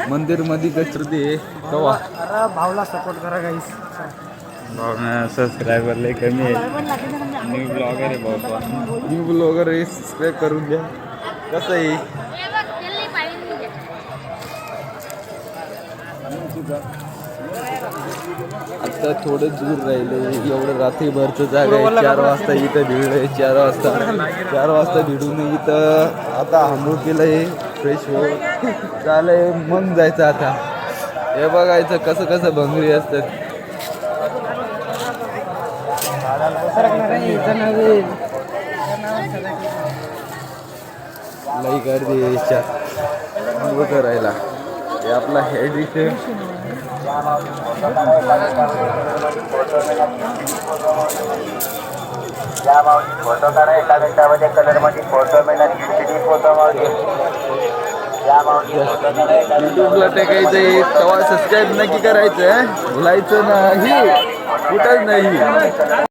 मंदिर मध्ये कसरती आहे कवा भावला सपोर्ट करा गाईस. भावना सबस्क्रायबर लय कमी आहे. न्यू ब्लॉगर आहे भाऊ. न्यू ब्लॉगर आहे, सबस्क्राईब करून द्या. कसं आहे आता थोडं दूर राहिले. एवढं रात्रीभरचं जागा आहे. 4 वाजता इथं भिडलंय. 4 वाजता भिडून इथं आता आंघोळ केलंय, फ्रेश हो चालय, मग जायचं. आता हे बघायचं कसं कसं भंगरी असतात. लई गर्दी यायच्या आंघोळ करायला. हे आपला हेड इथे फोटो काढा. 1 मिनिटामध्ये कलर मध्ये फोटो मिळणार. फोटो युट्यूबला टाकायचंय तेव्हा सबस्क्राईब नक्की करायचं, भुलायचं नाही, कुठंच नाही.